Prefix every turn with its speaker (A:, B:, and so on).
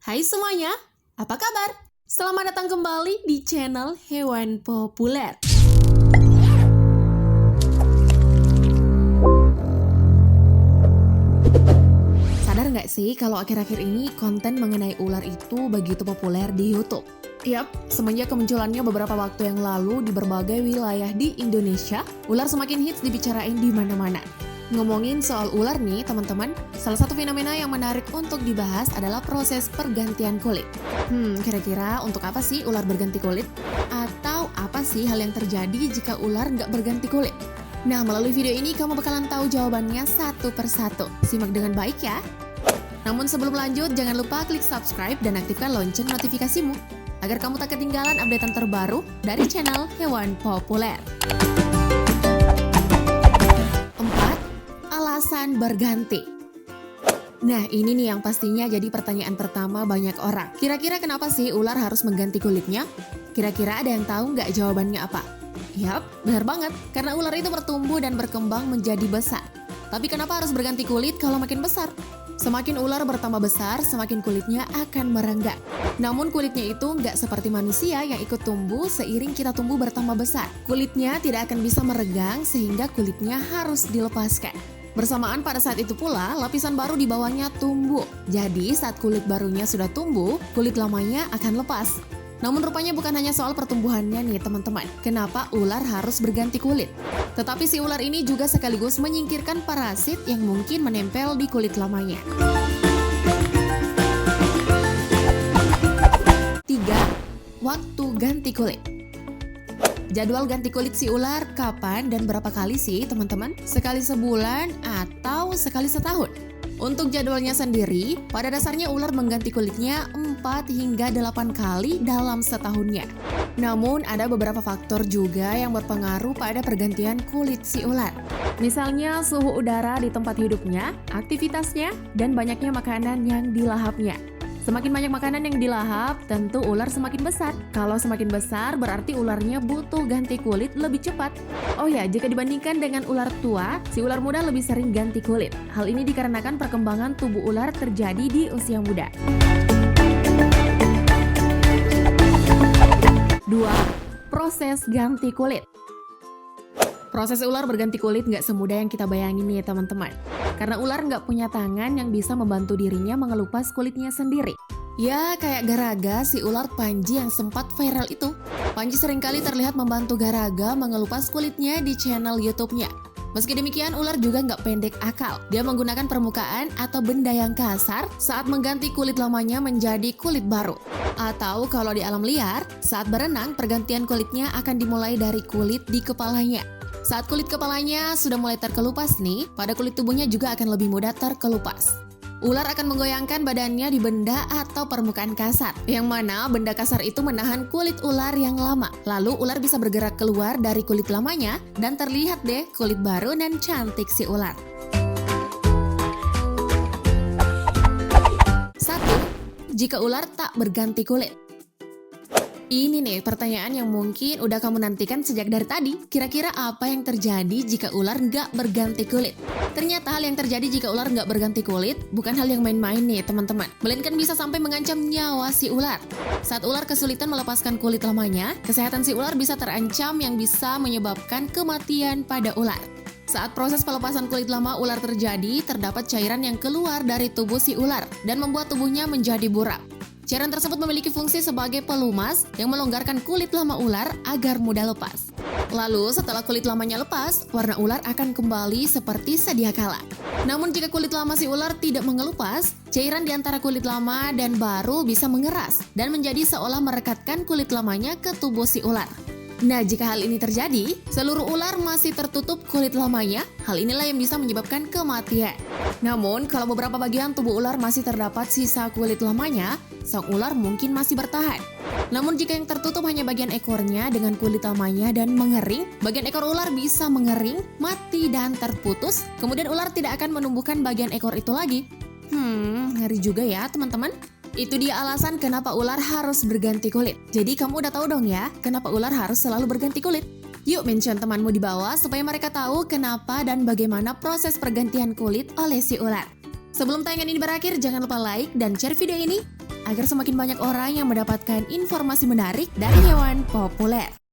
A: Hai semuanya, apa kabar? Selamat datang kembali di channel Hewan Populer. Sadar nggak sih kalau akhir-akhir ini konten mengenai ular itu begitu populer di YouTube? Yap, semenjak kemunculannya beberapa waktu yang lalu di berbagai wilayah di Indonesia, ular semakin hits dibicarain di mana-mana. Ngomongin soal ular nih teman-teman, salah satu fenomena yang menarik untuk dibahas adalah proses pergantian kulit. Kira-kira untuk apa sih ular berganti kulit? Atau apa sih hal yang terjadi jika ular nggak berganti kulit? Nah, melalui video ini kamu bakalan tahu jawabannya satu persatu. Simak dengan baik ya. Namun sebelum lanjut, jangan lupa klik subscribe dan aktifkan lonceng notifikasimu agar kamu tak ketinggalan updatean terbaru dari channel Hewan Populer. 4. Alasan berganti. Nah, ini nih yang pastinya jadi pertanyaan pertama banyak orang. Kira-kira kenapa sih ular harus mengganti kulitnya? Kira-kira ada yang tahu nggak jawabannya apa? Yap, benar banget. Karena ular itu bertumbuh dan berkembang menjadi besar. Tapi kenapa harus berganti kulit kalau makin besar? Semakin ular bertambah besar, semakin kulitnya akan merenggang. Namun kulitnya itu nggak seperti manusia yang ikut tumbuh seiring kita tumbuh bertambah besar. Kulitnya tidak akan bisa merenggang sehingga kulitnya harus dilepaskan. Bersamaan pada saat itu pula, lapisan baru di bawahnya tumbuh. Jadi saat kulit barunya sudah tumbuh, kulit lamanya akan lepas. Namun rupanya bukan hanya soal pertumbuhannya nih teman-teman. Kenapa ular harus berganti kulit? Tetapi si ular ini juga sekaligus menyingkirkan parasit yang mungkin menempel di kulit lamanya. 3. Waktu ganti kulit. Jadwal ganti kulit si ular kapan dan berapa kali sih teman-teman? Sekali sebulan atau sekali setahun? Untuk jadwalnya sendiri, pada dasarnya ular mengganti kulitnya 4 hingga 8 kali dalam setahunnya. Namun ada beberapa faktor juga yang berpengaruh pada pergantian kulit si ular. Misalnya suhu udara di tempat hidupnya, aktivitasnya, dan banyaknya makanan yang dilahapnya. Semakin banyak makanan yang dilahap, tentu ular semakin besar. Kalau semakin besar, berarti ularnya butuh ganti kulit lebih cepat. Oh ya, jika dibandingkan dengan ular tua, si ular muda lebih sering ganti kulit. Hal ini dikarenakan perkembangan tubuh ular terjadi di usia muda. 2. Proses ganti kulit. Proses ular berganti kulit nggak semudah yang kita bayangin nih teman-teman. Karena ular nggak punya tangan yang bisa membantu dirinya mengelupas kulitnya sendiri. Ya, kayak Garaga, si ular Panji yang sempat viral itu. Panji seringkali terlihat membantu Garaga mengelupas kulitnya di channel YouTube-nya. Meski demikian, ular juga nggak pendek akal. Dia menggunakan permukaan atau benda yang kasar saat mengganti kulit lamanya menjadi kulit baru. Atau kalau di alam liar, saat berenang, pergantian kulitnya akan dimulai dari kulit di kepalanya. Saat kulit kepalanya sudah mulai terkelupas nih, pada kulit tubuhnya juga akan lebih mudah terkelupas. Ular akan menggoyangkan badannya di benda atau permukaan kasar, yang mana benda kasar itu menahan kulit ular yang lama. Lalu ular bisa bergerak keluar dari kulit lamanya dan terlihat deh kulit baru dan cantik si ular. 1. Jika ular tak berganti kulit. Ini nih pertanyaan yang mungkin udah kamu nantikan sejak dari tadi. Kira-kira apa yang terjadi jika ular nggak berganti kulit? Ternyata hal yang terjadi jika ular nggak berganti kulit bukan hal yang main-main nih teman-teman. Melainkan bisa sampai mengancam nyawa si ular. Saat ular kesulitan melepaskan kulit lamanya, kesehatan si ular bisa terancam yang bisa menyebabkan kematian pada ular. Saat proses pelepasan kulit lama ular terjadi, terdapat cairan yang keluar dari tubuh si ular dan membuat tubuhnya menjadi buram. Cairan tersebut memiliki fungsi sebagai pelumas yang melonggarkan kulit lama ular agar mudah lepas. Lalu setelah kulit lamanya lepas, warna ular akan kembali seperti sedia kala. Namun jika kulit lama si ular tidak mengelupas, cairan di antara kulit lama dan baru bisa mengeras dan menjadi seolah merekatkan kulit lamanya ke tubuh si ular. Nah, jika hal ini terjadi, seluruh ular masih tertutup kulit lamanya, hal inilah yang bisa menyebabkan kematian. Namun, kalau beberapa bagian tubuh ular masih terdapat sisa kulit lamanya, sang ular mungkin masih bertahan. Namun, jika yang tertutup hanya bagian ekornya dengan kulit lamanya dan mengering, bagian ekor ular bisa mengering, mati, dan terputus. Kemudian ular tidak akan menumbuhkan bagian ekor itu lagi. Ngeri juga ya, teman-teman. Itu dia alasan kenapa ular harus berganti kulit. Jadi kamu udah tahu dong ya, kenapa ular harus selalu berganti kulit. Yuk mention temanmu di bawah supaya mereka tahu kenapa dan bagaimana proses pergantian kulit oleh si ular. Sebelum tayangan ini berakhir, jangan lupa like dan share video ini. agar semakin banyak orang yang mendapatkan informasi menarik dari hewan populer.